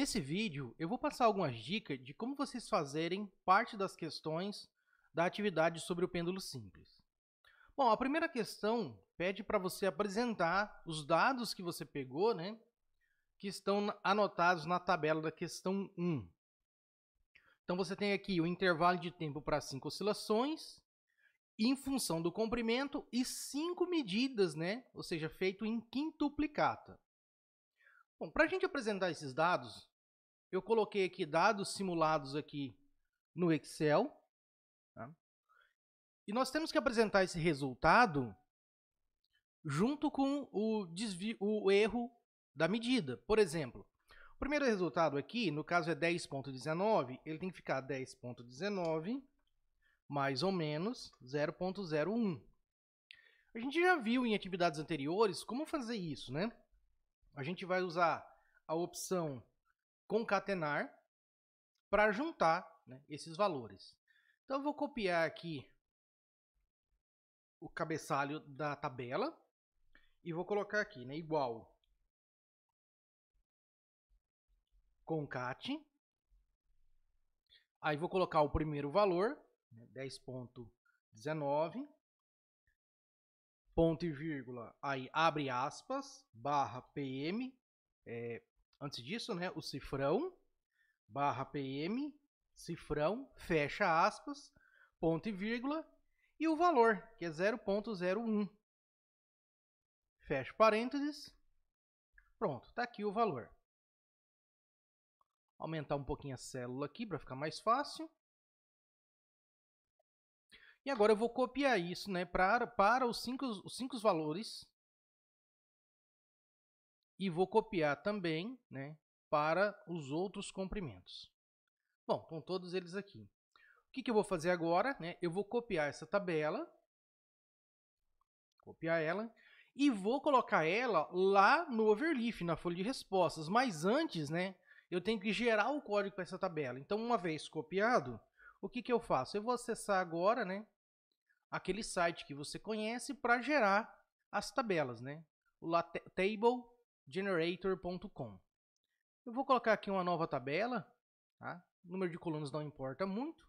Nesse vídeo, eu vou passar algumas dicas de como vocês fazerem parte das questões da atividade sobre o pêndulo simples. Bom, a primeira questão pede para você apresentar os dados que você pegou, né, que estão anotados na tabela da questão 1. Então, você tem aqui o intervalo de tempo para 5 oscilações, em função do comprimento, e 5 medidas, né, ou seja, feito em quintuplicata. Bom, para a gente apresentar esses dados, eu coloquei aqui dados simulados aqui no Excel. Tá? E nós temos que apresentar esse resultado junto com o erro da medida. Por exemplo, o primeiro resultado aqui, no caso é 10.19, ele tem que ficar 10.19 mais ou menos 0.01. A gente já viu em atividades anteriores como fazer isso, né? A gente vai usar a opção concatenar para juntar, né, esses valores. Então, eu vou copiar aqui o cabeçalho da tabela e vou colocar aqui, né, igual concate. Aí vou colocar o primeiro valor, né, 10.19, ponto e vírgula, aí abre aspas, barra PM, antes disso, né, o cifrão, barra PM, cifrão, fecha aspas, ponto e vírgula, e o valor, que é 0.01. Fecha parênteses. Pronto, está aqui o valor. Aumentar um pouquinho a célula aqui para ficar mais fácil. E agora eu vou copiar isso, né, para os cinco valores. E vou copiar também, né, para os outros comprimentos. Bom, estão todos eles aqui. O que eu vou fazer agora? Né? Eu vou copiar essa tabela. Copiar ela. E vou colocar ela lá no overleaf, na folha de respostas. Mas antes, né, eu tenho que gerar o código para essa tabela. Então, uma vez copiado, o que eu faço? Eu vou acessar agora, né, aquele site que você conhece para gerar as tabelas, né? O tablegenerator.com. Eu vou colocar aqui uma nova tabela. Tá? O número de colunas não importa muito.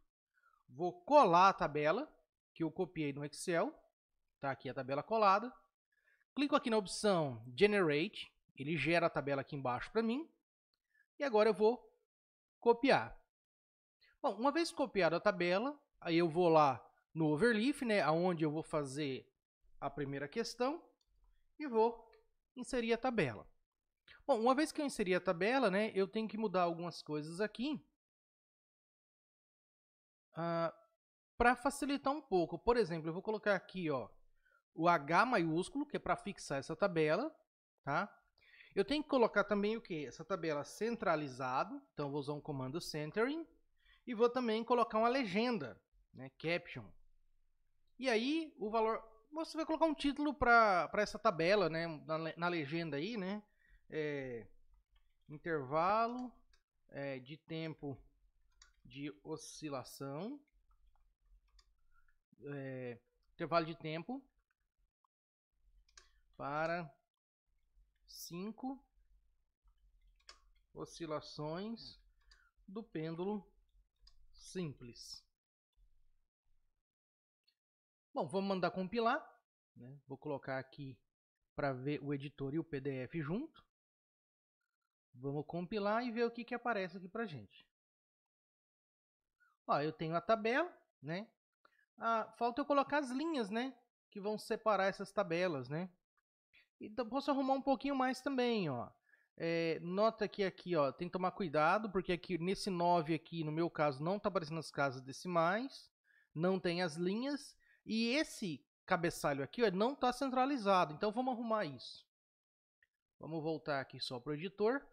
Vou colar a tabela que eu copiei no Excel. Tá aqui a tabela colada. Clico aqui na opção Generate. Ele gera a tabela aqui embaixo para mim. E agora eu vou copiar. Bom, uma vez copiada a tabela, aí eu vou lá no overleaf, né, onde eu vou fazer a primeira questão e vou inserir a tabela. Bom, uma vez que eu inseri a tabela, né, eu tenho que mudar algumas coisas aqui para facilitar um pouco. Por exemplo, eu vou colocar aqui, ó, o H maiúsculo, que é para fixar essa tabela, tá? Eu tenho que colocar também o que? Essa tabela centralizado, então eu vou usar um comando centering, e vou também colocar uma legenda, né, caption. E aí, o valor, você vai colocar um título para essa tabela, né, na legenda aí, né, intervalo de tempo de oscilação, intervalo de tempo para 5 oscilações do pêndulo simples. Bom, vamos mandar compilar, né? Vou colocar aqui para ver o editor e o PDF junto. Vamos compilar e ver o que aparece aqui para a gente. Ó, eu tenho a tabela, né? Falta eu colocar as linhas, né, que vão separar essas tabelas, né? Então, posso arrumar um pouquinho mais também, ó. Nota que aqui, ó, tem que tomar cuidado, porque aqui nesse 9 aqui, no meu caso, não está aparecendo as casas decimais, não tem as linhas, e esse cabeçalho aqui, ó, não está centralizado. Então, vamos arrumar isso. Vamos voltar aqui só para o editor.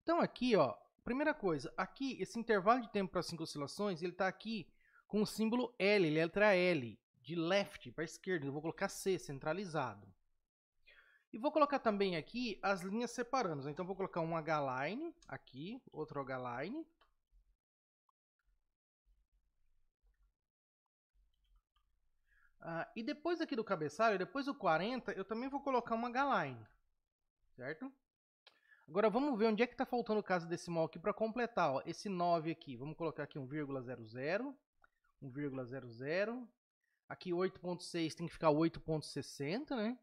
Então, aqui, ó, primeira coisa, aqui, esse intervalo de tempo para 5 oscilações, ele está aqui com o símbolo L, letra L, de left para esquerda. Eu vou colocar C, centralizado. E vou colocar também aqui as linhas separando. Então, vou colocar um H-line aqui, outro H-line. E depois aqui do cabeçalho, depois do 40, eu também vou colocar uma H-line, certo? Agora vamos ver onde é que está faltando o caso decimal aqui para completar. Ó, esse 9 aqui, vamos colocar aqui 1,00, 1,00. Aqui 8,6 tem que ficar 8,60, né?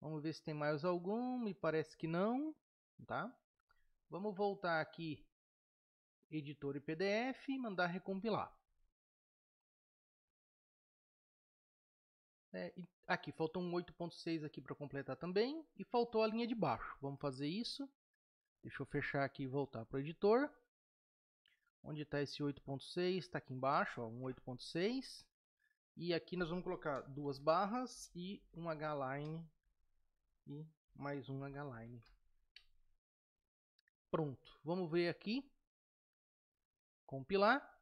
Vamos ver se tem mais algum, me parece que não, tá? Vamos voltar aqui, editor e PDF, e mandar recompilar. Aqui, faltou um 8,6 aqui para completar também, e faltou a linha de baixo. Vamos fazer isso. Deixa eu fechar aqui e voltar para o editor. Onde está esse 8,6? Está aqui embaixo, ó, um 8,6. E aqui nós vamos colocar duas barras e um H-line e mais um H-line. Pronto, vamos ver aqui. Compilar.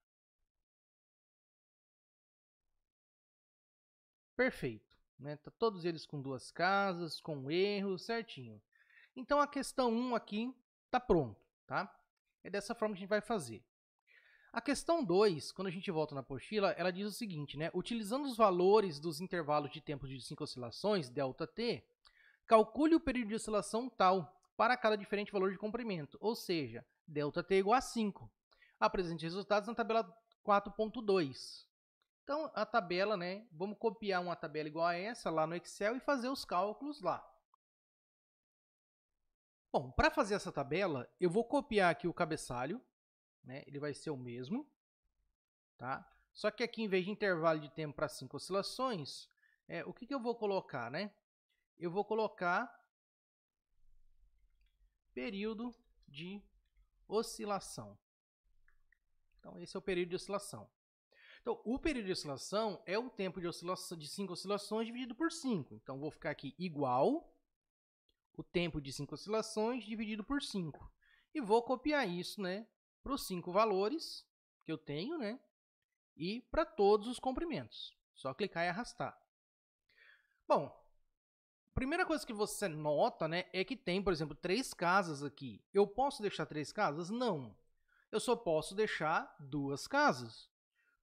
Perfeito, né? Tá todos eles com duas casas, com erro, certinho. Então a questão 1 aqui está pronto, tá? É dessa forma que a gente vai fazer. A questão 2, quando a gente volta na apostila, ela diz o seguinte, né? Utilizando os valores dos intervalos de tempo de 5 oscilações, ΔT, calcule o período de oscilação tal para cada diferente valor de comprimento, ou seja, ΔT igual a 5. Apresente resultados na tabela 4.2. Então, a tabela, né? Vamos copiar uma tabela igual a essa lá no Excel e fazer os cálculos lá. Bom, para fazer essa tabela, eu vou copiar aqui o cabeçalho, né? Ele vai ser o mesmo, tá? Só que aqui, em vez de intervalo de tempo para 5 oscilações, o que eu vou colocar, né? Eu vou colocar período de oscilação. Então, esse é o período de oscilação. Então, o período de oscilação é o tempo de oscilação de 5 oscilações dividido por 5. Então, vou ficar aqui igual o tempo de 5 oscilações dividido por 5. E vou copiar isso, né, para os 5 valores que eu tenho, né, e para todos os comprimentos. Só clicar e arrastar. Bom, a primeira coisa que você nota, né, é que tem, por exemplo, 3 casas aqui. Eu posso deixar 3 casas? Não. Eu só posso deixar 2 casas.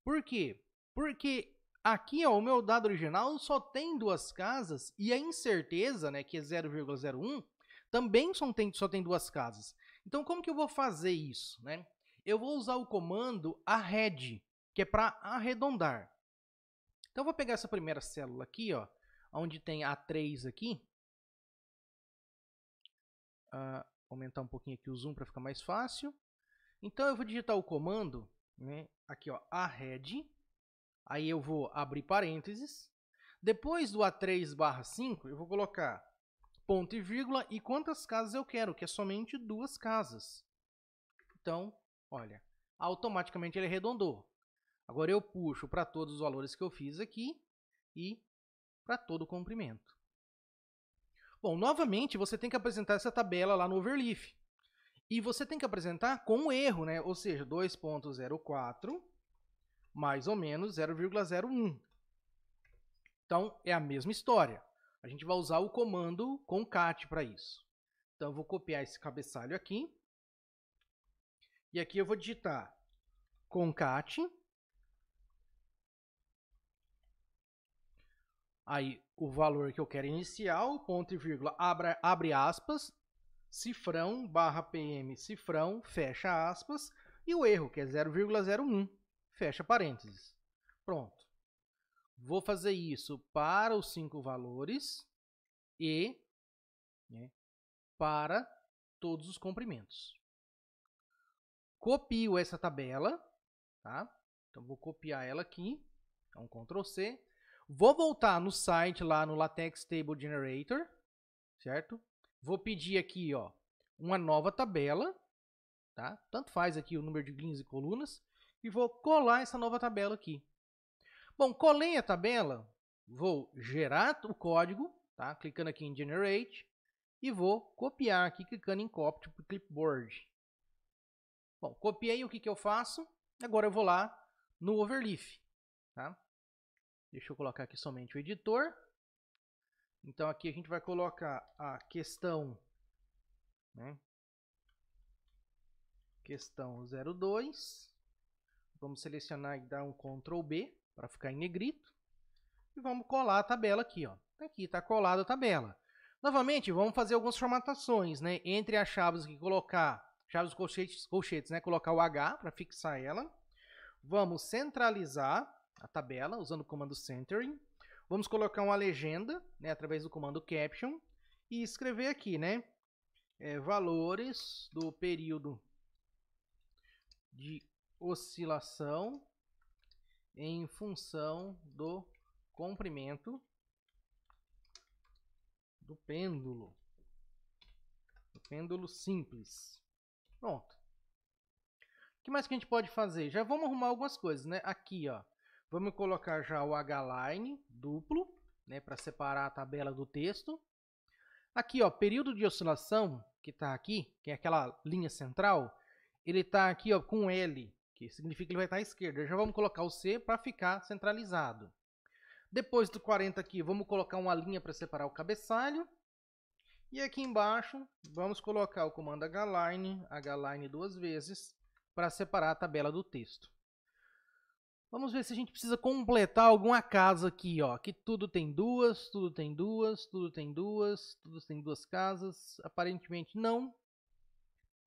Por quê? Porque aqui, ó, o meu dado original só tem 2 casas e a incerteza, né, que é 0,01, também só tem 2 casas. Então, como que eu vou fazer isso, né? Eu vou usar o comando arred, que é para arredondar. Então, eu vou pegar essa primeira célula aqui, ó, onde tem A3 aqui. Aumentar um pouquinho aqui o zoom para ficar mais fácil. Então, eu vou digitar o comando, né, aqui, ó, arred. Aí eu vou abrir parênteses. Depois do A3/5, eu vou colocar ponto e vírgula e quantas casas eu quero, que é somente 2 casas. Então, olha, automaticamente ele arredondou. Agora eu puxo para todos os valores que eu fiz aqui e para todo o comprimento. Bom, novamente você tem que apresentar essa tabela lá no overleaf. E você tem que apresentar com um erro, né? Ou seja, 2,04 mais ou menos 0,01. Então, é a mesma história. A gente vai usar o comando concat para isso. Então, eu vou copiar esse cabeçalho aqui. E aqui eu vou digitar concat. Aí, o valor que eu quero inicial, ponto e vírgula, abre aspas, cifrão, barra PM, cifrão, fecha aspas, e o erro, que é 0,01, fecha parênteses. Pronto. Vou fazer isso para os 5 valores e, né, para todos os comprimentos. Copio essa tabela, tá? Então, vou copiar ela aqui, então Ctrl C. Vou voltar no site lá no LaTeX Table Generator, certo? Vou pedir aqui, ó, uma nova tabela, tá? Tanto faz aqui o número de linhas e colunas, e vou colar essa nova tabela aqui. Bom, colei a tabela, vou gerar o código, tá? Clicando aqui em Generate, e vou copiar aqui, clicando em Copy to Clipboard. Bom, copiei, o que eu faço? Agora eu vou lá no Overleaf, tá? Deixa eu colocar aqui somente o editor. Então, aqui a gente vai colocar a questão, né? Questão 02. Vamos selecionar e dar um Ctrl B para ficar em negrito. E vamos colar a tabela aqui, ó. Aqui está colada a tabela. Novamente, vamos fazer algumas formatações, né? Entre as chaves que colocar, chaves colchetes, né? Colocar o H para fixar ela. Vamos centralizar a tabela usando o comando centering. Vamos colocar uma legenda, né? Através do comando caption e escrever aqui, né? Valores do período de oscilação em função do comprimento do pêndulo simples. Pronto. O que mais que a gente pode fazer? Já vamos arrumar algumas coisas, né? Aqui, ó, vamos colocar já o H-line duplo, né, para separar a tabela do texto. Aqui, ó, período de oscilação, que está aqui, que é aquela linha central, ele está aqui, ó, com L, que significa que ele vai estar à esquerda. Já vamos colocar o C para ficar centralizado. Depois do 40 aqui, vamos colocar uma linha para separar o cabeçalho. E aqui embaixo, vamos colocar o comando H-line duas vezes, para separar a tabela do texto. Vamos ver se a gente precisa completar alguma casa aqui, ó. Aqui tudo tem duas, tudo tem duas, tudo tem duas, tudo tem duas casas. Aparentemente não.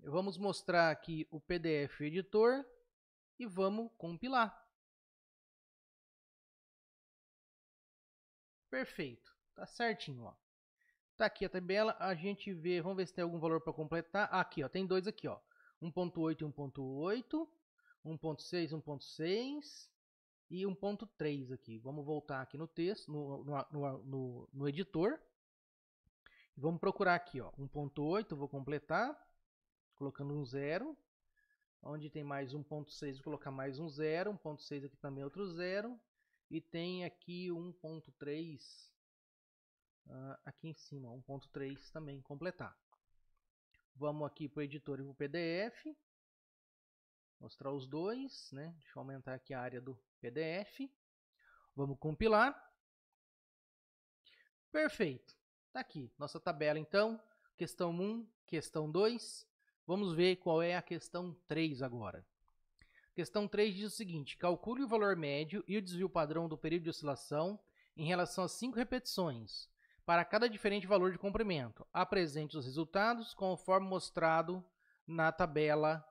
Vamos mostrar aqui o PDF editor e vamos compilar. Perfeito, tá certinho, ó. Tá aqui a tabela, a gente vê, vamos ver se tem algum valor para completar. Aqui, ó, tem dois aqui, ó. 1.8 e 1.8, 1.6, 1.6 e 1.3 aqui. Vamos voltar aqui no texto, no editor. Vamos procurar aqui, ó, 1.8, vou completar, colocando um 0. Onde tem mais 1.6, vou colocar mais um 0. 1.6 aqui também outro 0. E tem aqui 1.3 aqui em cima, 1.3 também completar. Vamos aqui para o editor e para o PDF. Mostrar os dois, né? Deixa eu aumentar aqui a área do PDF. Vamos compilar. Perfeito. Tá aqui, nossa tabela então. Questão 1, questão 2. Vamos ver qual é a questão 3 agora. Questão 3 diz o seguinte: calcule o valor médio e o desvio padrão do período de oscilação em relação a 5 repetições. Para cada diferente valor de comprimento, apresente os resultados conforme mostrado na tabela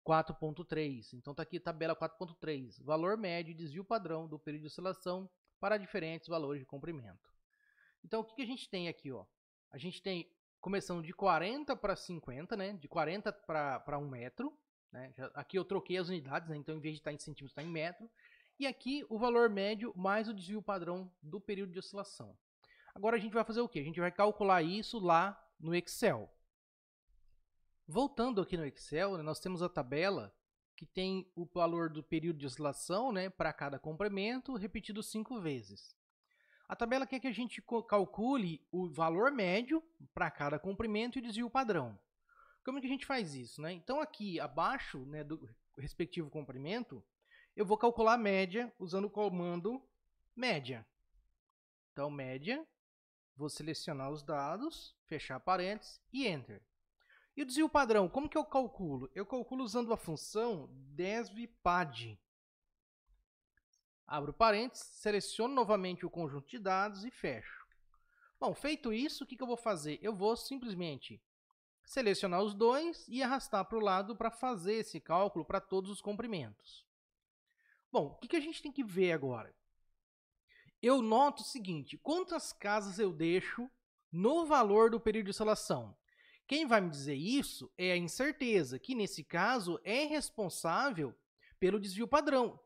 4.3. Então está aqui a tabela 4.3. Valor médio e desvio padrão do período de oscilação para diferentes valores de comprimento. Então o que a gente tem aqui? Ó? A gente tem começando de 40 para 50, né? De 40 para 1 metro. Né? Aqui eu troquei as unidades, né? Então em vez de estar em centímetros, está em metro. E aqui o valor médio mais o desvio padrão do período de oscilação. Agora a gente vai fazer o quê? A gente vai calcular isso lá no Excel. Voltando aqui no Excel, nós temos a tabela que tem o valor do período de oscilação, né, para cada comprimento, repetido 5 vezes. A tabela quer que a gente calcule o valor médio para cada comprimento e desvio padrão. Como é que a gente faz isso? Né? Então aqui abaixo, né, do respectivo comprimento, eu vou calcular a média usando o comando média. Então média. Vou selecionar os dados, fechar parênteses e Enter. E o desvio padrão, como que eu calculo? Eu calculo usando a função desvpad. Abro parênteses, seleciono novamente o conjunto de dados e fecho. Bom, feito isso, o que eu vou fazer? Eu vou simplesmente selecionar os dois e arrastar para o lado para fazer esse cálculo para todos os comprimentos. Bom, o que a gente tem que ver agora? Eu noto o seguinte: quantas casas eu deixo no valor do período de oscilação? Quem vai me dizer isso é a incerteza, que nesse caso é responsável pelo desvio padrão,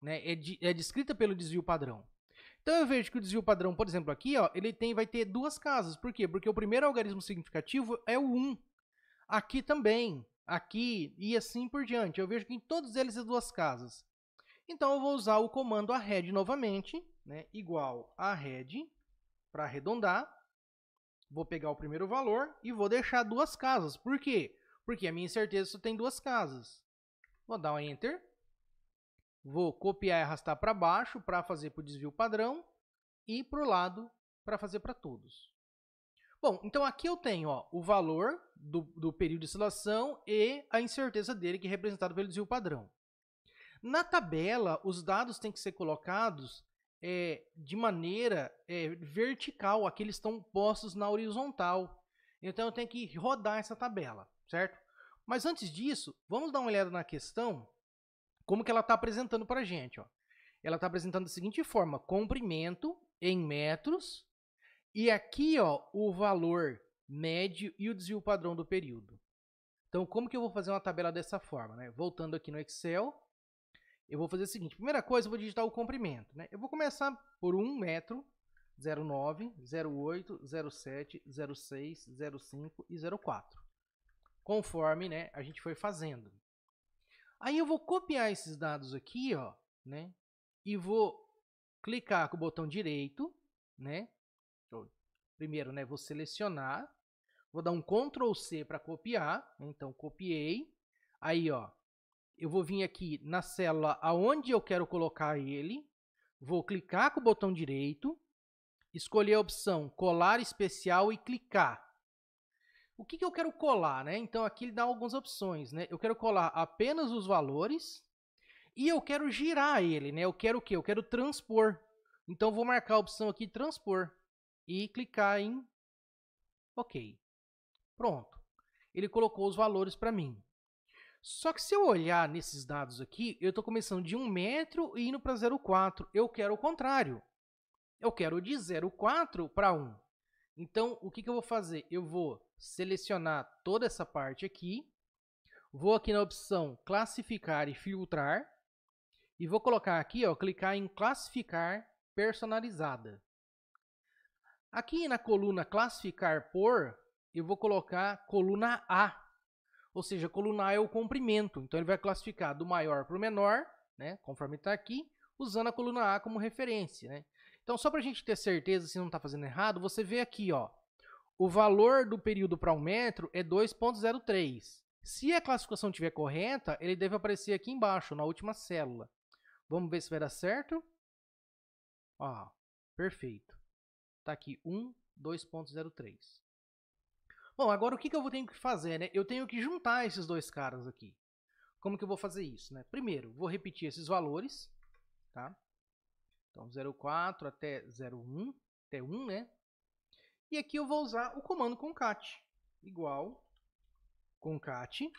né? É descrita pelo desvio padrão. Então eu vejo que o desvio padrão, por exemplo, aqui, ó, ele vai ter duas casas. Por quê? Porque o primeiro algarismo significativo é o 1. Aqui também, aqui e assim por diante. Eu vejo que em todos eles é duas casas. Então eu vou usar o comando arred novamente, né, igual a arred, para arredondar. Vou pegar o primeiro valor e vou deixar duas casas. Por quê? Porque a minha incerteza só tem duas casas. Vou dar um Enter. Vou copiar e arrastar para baixo para fazer para o desvio padrão e para o lado para fazer para todos. Bom, então aqui eu tenho, ó, o valor do período de oscilação e a incerteza dele, que é representado pelo desvio padrão. Na tabela, os dados têm que ser colocados de maneira vertical, aqui eles estão postos na horizontal. Então eu tenho que rodar essa tabela, certo? Mas antes disso, vamos dar uma olhada na questão, como que ela está apresentando para a gente. Ó. Ela está apresentando da seguinte forma, comprimento em metros, e aqui ó, o valor médio e o desvio padrão do período. Então, como que eu vou fazer uma tabela dessa forma? Né? Voltando aqui no Excel, eu vou fazer o seguinte. Primeira coisa, eu vou digitar o comprimento. Né? Eu vou começar por 1 metro, 0,9, 0,8, 0,7, 0,6, 0,5 e 0,4. Conforme né, a gente foi fazendo. Aí eu vou copiar esses dados aqui, ó, né? E vou clicar com o botão direito, né? Primeiro, né, vou selecionar. Vou dar um Ctrl C para copiar. Então, copiei. Aí, ó, eu vou vir aqui na célula aonde eu quero colocar ele. Vou clicar com o botão direito. Escolher a opção colar especial e clicar. O que eu quero colar, né? Então, aqui ele dá algumas opções, né? Eu quero colar apenas os valores e eu quero girar ele, né? Eu quero o quê? Eu quero transpor. Então, vou marcar a opção aqui, transpor. E clicar em OK. Pronto. Ele colocou os valores para mim. Só que se eu olhar nesses dados aqui, eu estou começando de 1 metro e indo para 0,4. Eu quero o contrário. Eu quero de 0,4 para 1. Então, o que eu vou fazer? Eu vou selecionar toda essa parte aqui. Vou aqui na opção classificar e filtrar. E vou colocar aqui, ó, clicar em classificar personalizada. Aqui na coluna classificar por, eu vou colocar coluna A. Ou seja, a coluna A é o comprimento. Então, ele vai classificar do maior para o menor, né, conforme está aqui, usando a coluna A como referência. Né? Então, só para a gente ter certeza se não está fazendo errado, você vê aqui, ó, o valor do período para 1 metro é 2,03. Se a classificação estiver correta, ele deve aparecer aqui embaixo, na última célula. Vamos ver se vai dar certo. Ó, perfeito. Está aqui 2,03. Bom, agora o que eu vou ter que fazer? Né? Eu tenho que juntar esses dois caras aqui. Como que eu vou fazer isso? Né? Primeiro, vou repetir esses valores. Tá? Então, 0,4 até 0,1, até 1, né? E aqui eu vou usar o comando concat. Igual, concat,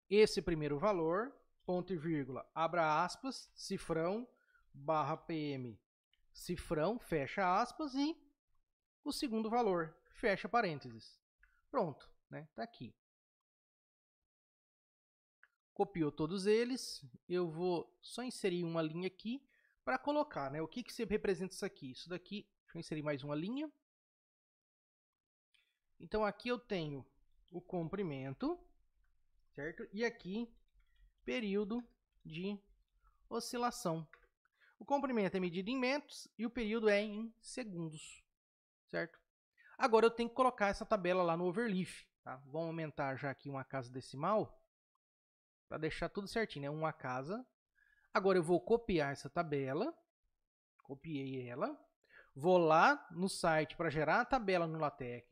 esse primeiro valor, ponto e vírgula, abra aspas, cifrão, barra PM, cifrão, fecha aspas, e o segundo valor, fecha parênteses. Pronto, né? Tá aqui. Copiou todos eles. Eu vou só inserir uma linha aqui para colocar, né? O que você representa isso aqui? Isso daqui, deixa eu inserir mais uma linha. Então, aqui eu tenho o comprimento, certo? E aqui, período de oscilação. O comprimento é medido em metros e o período é em segundos, certo? Agora, eu tenho que colocar essa tabela lá no overleaf. Tá? Vamos aumentar já aqui uma casa decimal para deixar tudo certinho, né? Uma casa. Agora, eu vou copiar essa tabela. Copiei ela. Vou lá no site para gerar a tabela no LaTeX.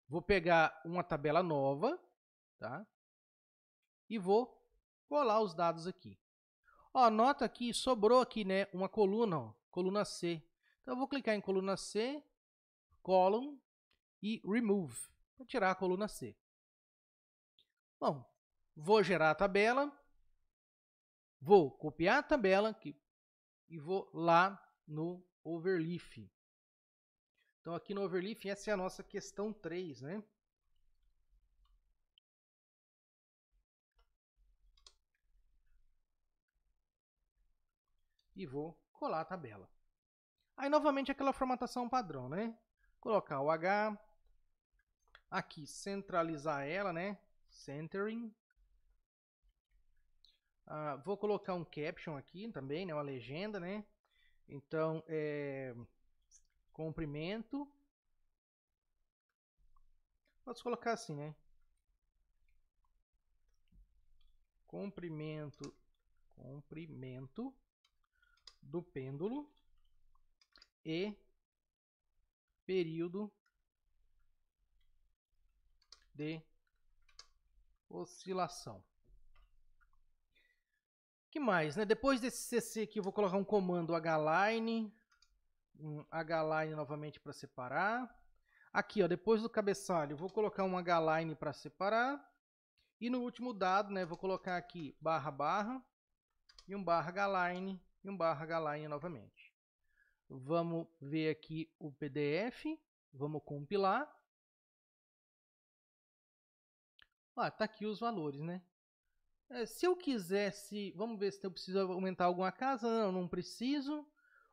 Vou pegar uma tabela nova, tá? E vou colar os dados aqui. Ó, nota aqui, sobrou aqui, né, uma coluna, ó, coluna C. Então, eu vou clicar em coluna C, column e remove, para tirar a coluna C. Bom, vou gerar a tabela, vou copiar a tabela aqui, e vou lá no overleaf. Então, aqui no overleaf, essa é a nossa questão 3, né? E vou colar a tabela. Aí, novamente, aquela formatação padrão, né? Colocar o H. Aqui, centralizar ela, né? Centering. Vou colocar um caption aqui também, né? Uma legenda, né? Então, comprimento. Posso colocar assim, né? Comprimento do pêndulo e período de oscilação. Que mais, né? Depois desse CC aqui, eu vou colocar um comando hline, hline novamente para separar. Aqui, ó, depois do cabeçalho, eu vou colocar um hline para separar. E no último dado, né, vou colocar aqui barra barra e um barra hline e um barra hline novamente. Vamos ver aqui o PDF, vamos compilar. Ah, tá aqui os valores, né? Se eu quisesse, vamos ver se eu preciso aumentar alguma casa. Não, não preciso.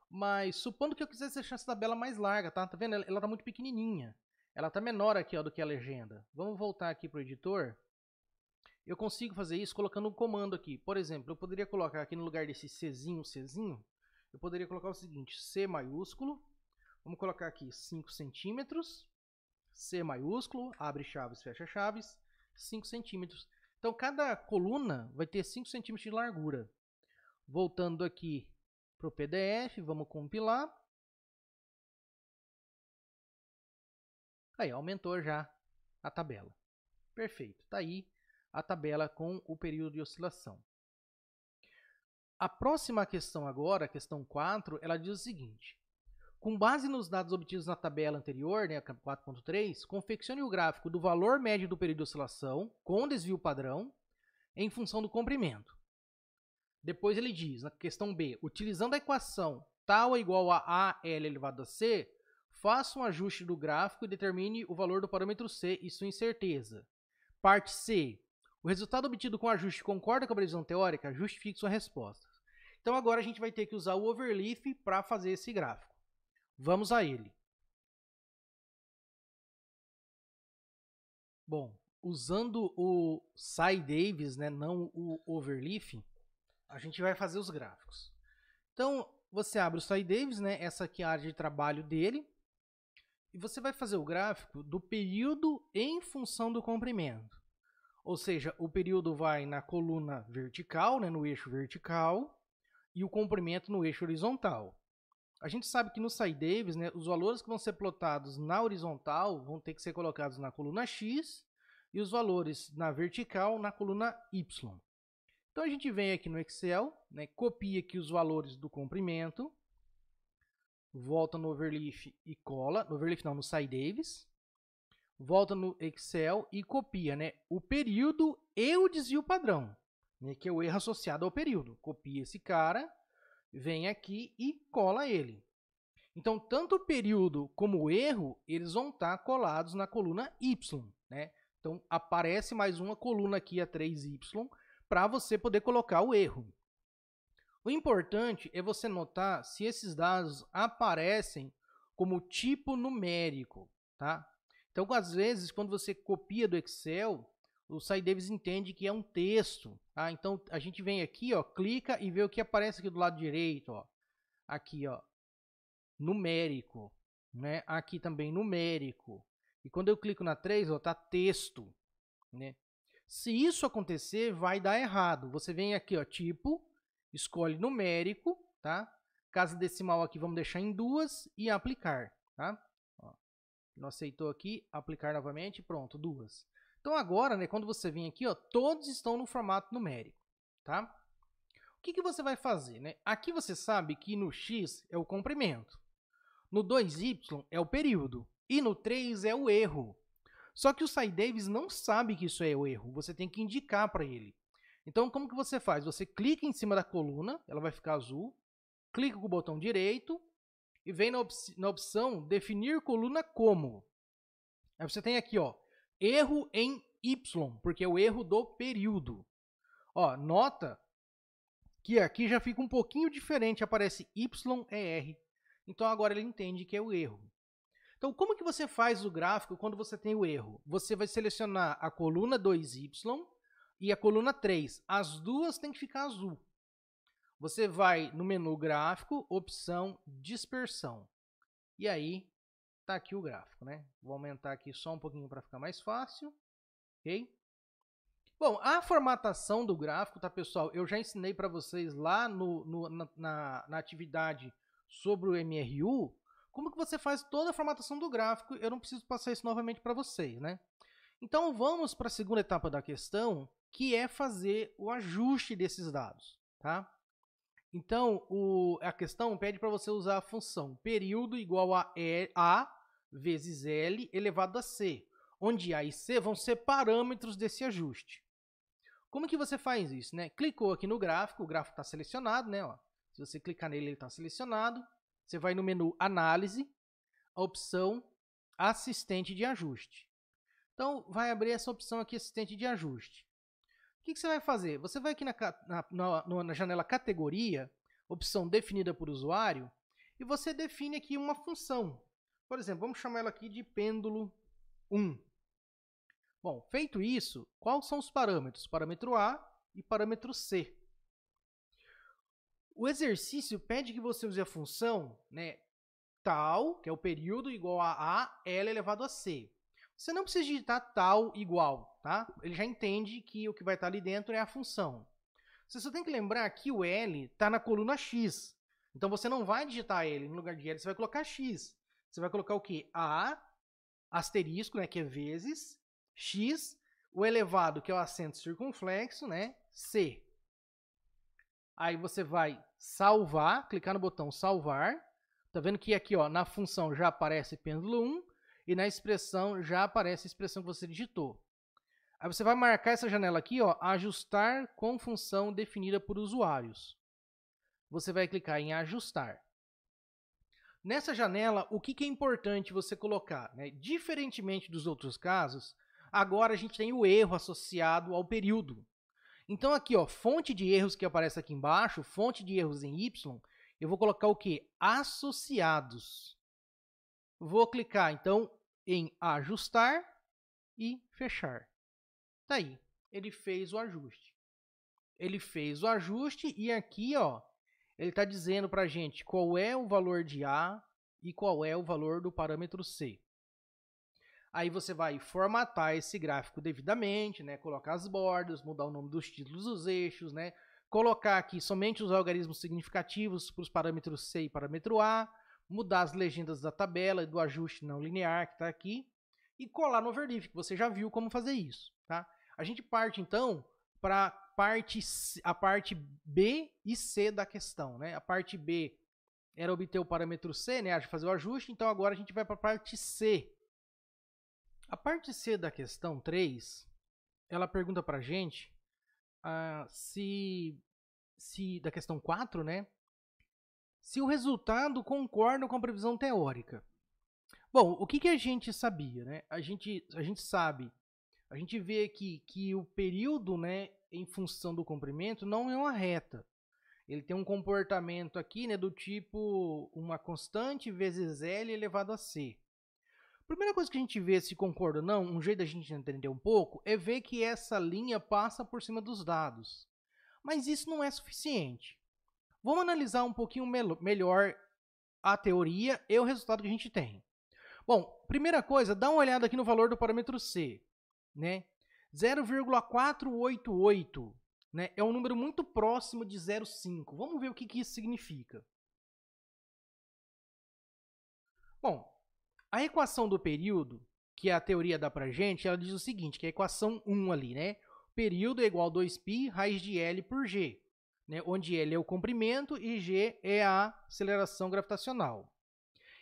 Mas supondo que eu quisesse deixar essa tabela mais larga, tá? Tá vendo? Ela tá muito pequenininha. Ela tá menor aqui, ó, do que a legenda. Vamos voltar aqui pro editor. Eu consigo fazer isso colocando um comando aqui. Por exemplo, eu poderia colocar aqui no lugar desse Czinho, eu poderia colocar o seguinte, C maiúsculo. Vamos colocar aqui 5 centímetros. C maiúsculo, abre chaves, fecha chaves, 5 centímetros. Então, cada coluna vai ter 5 centímetros de largura. Voltando aqui para o PDF, vamos compilar. Aí, aumentou já a tabela. Perfeito, está aí a tabela com o período de oscilação. A próxima questão agora, a questão 4, ela diz o seguinte. Com base nos dados obtidos na tabela anterior, né, 4.3, confeccione o gráfico do valor médio do período de oscilação com desvio padrão em função do comprimento. Depois ele diz, na questão B, utilizando a equação tal ou igual a AL elevado a C, faça um ajuste do gráfico e determine o valor do parâmetro C e sua incerteza. Parte C, o resultado obtido com o ajuste concorda com a previsão teórica? Justifique sua resposta. Então agora a gente vai ter que usar o overleaf para fazer esse gráfico. Vamos a ele. Bom, usando o SciDavis, né, não o overleaf, a gente vai fazer os gráficos. Então, você abre o SciDavis, né, essa aqui é a área de trabalho dele, e você vai fazer o gráfico do período em função do comprimento. Ou seja, o período vai na coluna vertical, né, no eixo vertical, e o comprimento no eixo horizontal. A gente sabe que no SciDavis, né, os valores que vão ser plotados na horizontal vão ter que ser colocados na coluna X e os valores na vertical na coluna Y. Então a gente vem aqui no Excel, né, copia aqui os valores do comprimento, volta no overleaf e cola, no overleaf não, no SciDavis, volta no Excel e copia, né, o período e o desvio padrão, né, que é o erro associado ao período. Copia esse cara, vem aqui e cola ele. Então, tanto o período como o erro, eles vão estar colados na coluna Y, né? Então, aparece mais uma coluna aqui, a 3Y, para você poder colocar o erro. O importante é você notar se esses dados aparecem como tipo numérico, tá? Então, às vezes, quando você copia do Excel, o SciDavis entende que é um texto, tá? Então, a gente vem aqui, ó, clica e vê o que aparece aqui do lado direito, ó. Aqui, ó, numérico, né? Aqui também numérico. E quando eu clico na 3, ó, tá texto, né? Se isso acontecer, vai dar errado. Você vem aqui, ó, tipo, escolhe numérico, tá? Casa decimal aqui vamos deixar em 2 e aplicar, tá? Ó, não aceitou aqui, aplicar novamente, pronto, 2. Então agora, né, quando você vem aqui, ó, todos estão no formato numérico, tá? O que você vai fazer, né? Aqui você sabe que no X é o comprimento, no 2Y é o período e no 3 é o erro. Só que o SciDavis não sabe que isso é o erro, você tem que indicar para ele. Então, como que você faz? Você clica em cima da coluna, ela vai ficar azul, clica com o botão direito e vem na opção definir coluna como. Aí você tem aqui, ó, erro em Y, porque é o erro do período. Ó, nota que aqui já fica um pouquinho diferente, aparece YER. Então agora ele entende que é o erro. Então como que você faz o gráfico quando você tem o erro? Você vai selecionar a coluna 2Y e a coluna 3. As duas têm que ficar azul. Você vai no menu gráfico, opção dispersão. E aí tá aqui o gráfico, né? Vou aumentar aqui só um pouquinho para ficar mais fácil. Ok? Bom, a formatação do gráfico, tá, pessoal? Eu já ensinei para vocês lá na atividade sobre o MRU, como que você faz toda a formatação do gráfico. Eu não preciso passar isso novamente para vocês, né? Então, vamos para a segunda etapa da questão, que é fazer o ajuste desses dados. tá? Então, a questão pede para você usar a função período igual a vezes L elevado a C, onde A e C vão ser parâmetros desse ajuste. Como que você faz isso, né? Clicou aqui no gráfico, o gráfico está selecionado, né? Ó. Se você clicar nele, ele está selecionado. Você vai no menu Análise, a opção Assistente de Ajuste. Então, vai abrir essa opção aqui, Assistente de Ajuste. O que você vai fazer? Você vai aqui na janela Categoria, opção Definida por Usuário, e você define aqui uma função. Por exemplo, vamos chamar ela aqui de pêndulo 1. Bom, feito isso, quais são os parâmetros? Parâmetro A e parâmetro C. O exercício pede que você use a função, né, tal, que é o período, igual a L elevado a C. Você não precisa digitar tal igual, tá? Ele já entende que o que vai estar ali dentro é a função. Você só tem que lembrar que o L está na coluna X. Então, você não vai digitar L no lugar de L, você vai colocar X. Você vai colocar o quê? A, asterisco, né, que é vezes, X, o elevado, que é o acento circunflexo, né, C. Aí você vai salvar, clicar no botão salvar. Tá vendo que aqui, ó, na função já aparece pêndulo 1 e na expressão já aparece a expressão que você digitou. Aí você vai marcar essa janela aqui, ó, ajustar com função definida por usuários. Você vai clicar em ajustar. Nessa janela, o que é importante você colocar, né? Diferentemente dos outros casos, agora a gente tem o erro associado ao período. Então aqui, ó, fonte de erros que aparece aqui embaixo, fonte de erros em Y, eu vou colocar o quê? Associados. Vou clicar, então, em ajustar e fechar. Tá aí, ele fez o ajuste. Ele fez o ajuste e aqui, ó, ele está dizendo para a gente qual é o valor de A e qual é o valor do parâmetro C. Aí você vai formatar esse gráfico devidamente, né? Colocar as bordas, mudar o nome dos títulos dos eixos, né? Colocar aqui somente os algarismos significativos para os parâmetros C e parâmetro A, mudar as legendas da tabela e do ajuste não linear que está aqui e colar no overleaf, que você já viu como fazer isso, tá? A gente parte, então, para a parte B e C da questão, né? A parte B era obter o parâmetro C, né? Fazer o ajuste, então agora a gente vai para a parte C. A parte C da questão 3, ela pergunta para a gente se da questão 4, né? Se o resultado concorda com a previsão teórica. Bom, o que a gente sabia, né? A gente sabe, a gente vê aqui que o período, né, em função do comprimento não é uma reta. Ele tem um comportamento aqui, né, do tipo uma constante vezes L elevado a C. A primeira coisa que a gente vê se concorda ou não, um jeito da gente entender um pouco, é ver que essa linha passa por cima dos dados. Mas isso não é suficiente. Vamos analisar um pouquinho melhor a teoria e o resultado que a gente tem. Bom, primeira coisa, dá uma olhada aqui no valor do parâmetro C, né? 0,488, né? É um número muito próximo de 0,5. Vamos ver o que isso significa. Bom, a equação do período, que a teoria dá pra gente, ela diz o seguinte, que é a equação 1 ali, né? O período é igual a 2π raiz de L por G, né? Onde L é o comprimento e G é a aceleração gravitacional.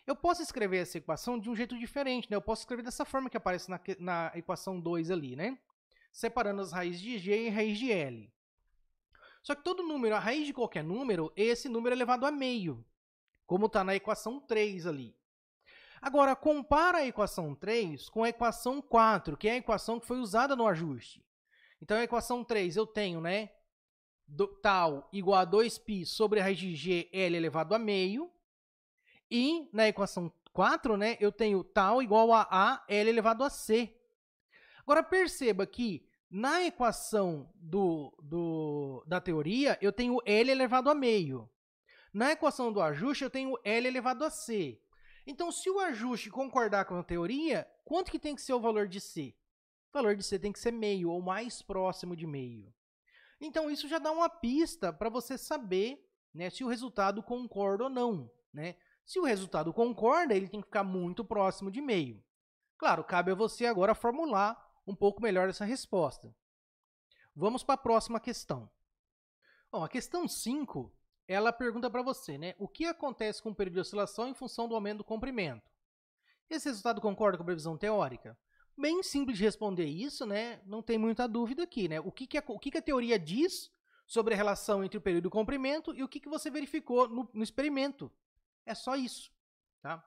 Eu posso escrever essa equação de um jeito diferente, né? Eu posso escrever dessa forma que aparece na equação 2 ali, né? Separando as raízes de G e raiz de L. Só que todo número, a raiz de qualquer número, esse número é elevado a meio, como está na equação 3 ali. Agora, compara a equação 3 com a equação 4, que é a equação que foi usada no ajuste. Então, a equação 3 eu tenho, né, tal igual a 2π sobre a raiz de G, L elevado a meio. E na equação 4, né, eu tenho tal igual a L elevado a C. Agora, perceba que na equação da teoria, eu tenho L elevado a meio. Na equação do ajuste, eu tenho L elevado a C. Então, se o ajuste concordar com a teoria, quanto que tem que ser o valor de C? O valor de C tem que ser meio, ou mais próximo de meio. Então, isso já dá uma pista para você saber, né, se o resultado concorda ou não, né? Se o resultado concorda, ele tem que ficar muito próximo de meio. Claro, cabe a você agora formular um pouco melhor essa resposta. Vamos para a próxima questão. Bom, a questão 5, ela pergunta para você, né? O que acontece com o período de oscilação em função do aumento do comprimento? Esse resultado concorda com a previsão teórica? Bem simples de responder isso, né? Não tem muita dúvida aqui, né? O que a teoria diz sobre a relação entre o período e o comprimento e o que você verificou no experimento. É só isso, tá?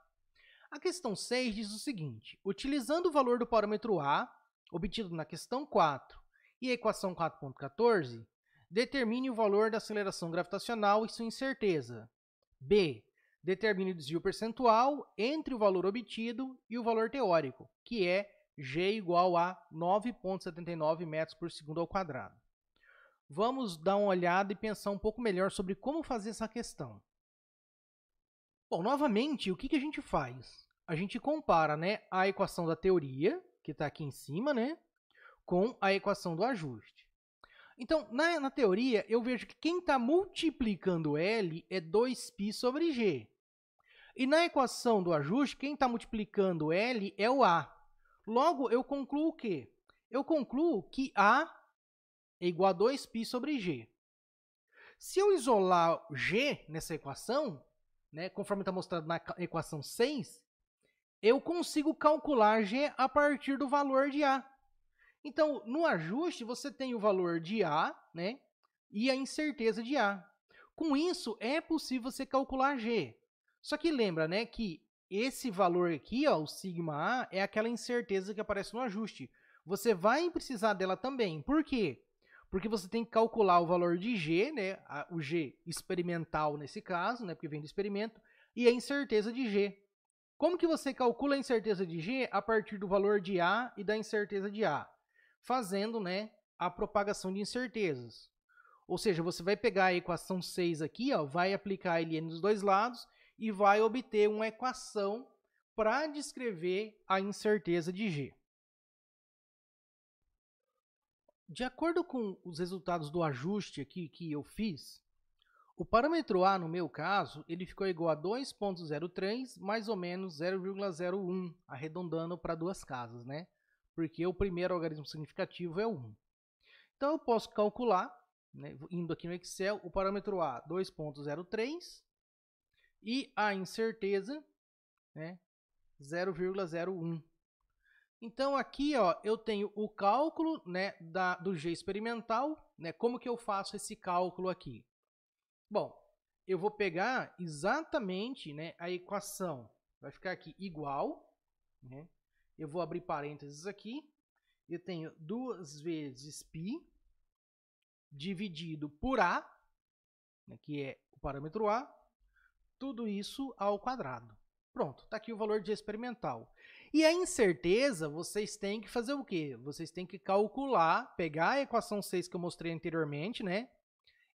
A questão 6 diz o seguinte: utilizando o valor do parâmetro A, obtido na questão 4, e a equação 4.14, determine o valor da aceleração gravitacional e sua incerteza. B. Determine o desvio percentual entre o valor obtido e o valor teórico, que é g igual a 9,79 metros por segundo ao quadrado. Vamos dar uma olhada e pensar um pouco melhor sobre como fazer essa questão. Bom, novamente, o que a gente faz? A gente compara, né, a equação da teoria, que está aqui em cima, né, com a equação do ajuste. Então, na teoria, eu vejo que quem está multiplicando L é 2π sobre G. E na equação do ajuste, quem está multiplicando L é o A. Logo, eu concluo o quê? Eu concluo que A é igual a 2π sobre G. Se eu isolar G nessa equação, né, conforme está mostrado na equação 6, eu consigo calcular G a partir do valor de A. Então, no ajuste, você tem o valor de A, né, e a incerteza de A. Com isso, é possível você calcular G. Só que lembra, né, que esse valor aqui, ó, o sigma A, é aquela incerteza que aparece no ajuste. Você vai precisar dela também. Por quê? Porque você tem que calcular o valor de G, né, o G experimental nesse caso, né, porque vem do experimento, e a incerteza de G. Como que você calcula a incerteza de G? A partir do valor de A e da incerteza de A, fazendo, né, a propagação de incertezas. Ou seja, você vai pegar a equação 6 aqui, ó, vai aplicar Ln nos dois lados e vai obter uma equação para descrever a incerteza de G. De acordo com os resultados do ajuste aqui que eu fiz, o parâmetro A, no meu caso, ele ficou igual a 2,03 mais ou menos 0,01, arredondando para duas casas, né? Porque o primeiro algarismo significativo é 1. Então, eu posso calcular, né, indo aqui no Excel, o parâmetro A, 2,03, e a incerteza, né, 0,01. Então, aqui, ó, eu tenho o cálculo, né, do G experimental. Né, como que eu faço esse cálculo aqui? Bom, eu vou pegar exatamente, né, a equação. Vai ficar aqui igual. Né, eu vou abrir parênteses aqui. Eu tenho 2 vezes π dividido por A, né, que é o parâmetro A. Tudo isso ao quadrado. Pronto, está aqui o valor de experimental. E a incerteza, vocês têm que fazer o quê? Vocês têm que calcular, pegar a equação 6 que eu mostrei anteriormente, né?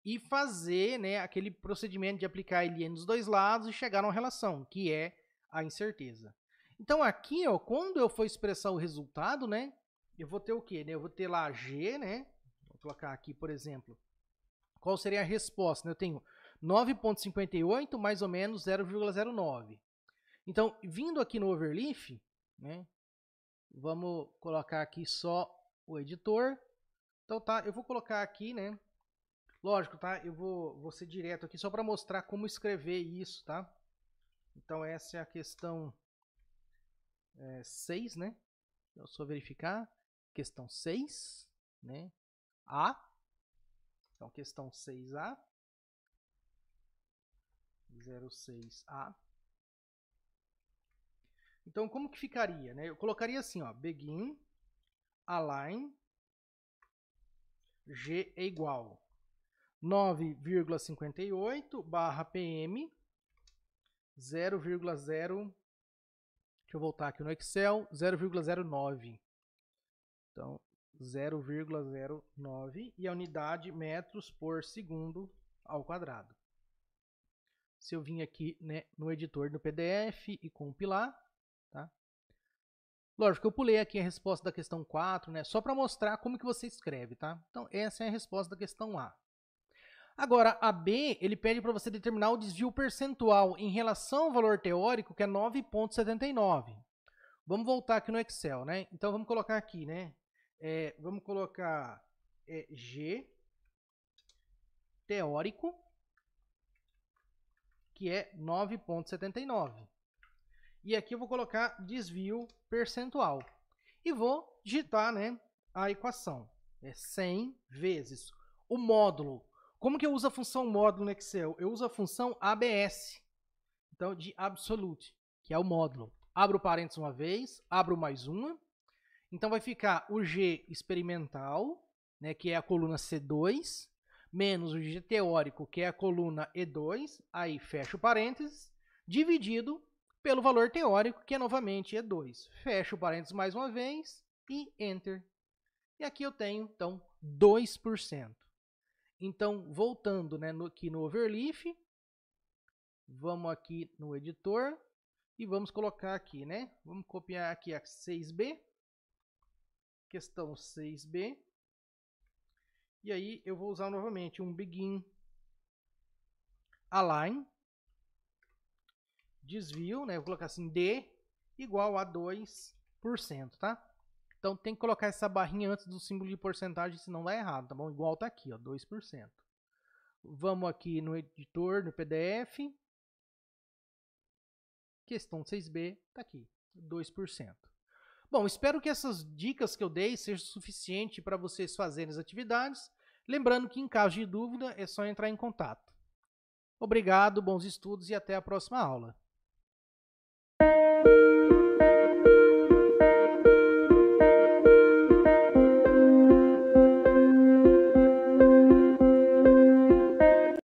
E fazer, né, aquele procedimento de aplicar Ln nos dois lados e chegar numa relação, que é a incerteza. Então, aqui, ó, quando eu for expressar o resultado, né, eu vou ter o quê? Eu vou ter lá G, né? Vou colocar aqui, por exemplo, qual seria a resposta? Eu tenho 9,58 mais ou menos 0,09. Então, vindo aqui no overleaf, né, vamos colocar aqui só o editor. Então, tá, eu vou colocar aqui, né, lógico, tá, eu vou ser direto aqui só para mostrar como escrever isso, tá? Então, essa é a questão 6, né? Eu só verificar. Questão 6, né? A. Então, questão 6A. 06A. Então, como que ficaria? Né? Eu colocaria assim, ó, begin, align, G é igual 9,58 barra PM 0,0, deixa eu voltar aqui no Excel, 0,09. Então, 0,09 e a unidade metros por segundo ao quadrado. Se eu vim aqui, né, no editor do PDF e compilar, tá? Lógico, eu pulei aqui a resposta da questão 4, né, só para mostrar como que você escreve, tá? Então, essa é a resposta da questão A. Agora, a B, ele pede para você determinar o desvio percentual em relação ao valor teórico, que é 9,79. Vamos voltar aqui no Excel, né? Então, vamos colocar aqui, né? Vamos colocar G teórico, que é 9,79. E aqui eu vou colocar desvio percentual. E vou digitar, né, a equação. É 100 vezes o módulo. Como que eu uso a função módulo no Excel? Eu uso a função ABS. Então, de absolute, que é o módulo. Abro parênteses uma vez, abro mais uma. Então, vai ficar o G experimental, né, que é a coluna C2, menos o G teórico, que é a coluna E2, aí fecho parênteses, dividido pelo valor teórico, que é novamente E2. Fecho parênteses mais uma vez e Enter. E aqui eu tenho, então, 2%. Então, voltando, né, aqui no Overleaf, vamos aqui no editor e vamos colocar aqui, né? Vamos copiar aqui a 6B, questão 6B. E aí eu vou usar novamente um begin align, desvio, né? Vou colocar assim D igual a 2%, tá? Então tem que colocar essa barrinha antes do símbolo de porcentagem, senão dá errado, tá bom? Igual tá aqui, ó, 2%. Vamos aqui no editor, no PDF. Questão 6B, tá aqui, 2%. Bom, espero que essas dicas que eu dei sejam suficientes para vocês fazerem as atividades. Lembrando que em caso de dúvida é só entrar em contato. Obrigado, bons estudos e até a próxima aula.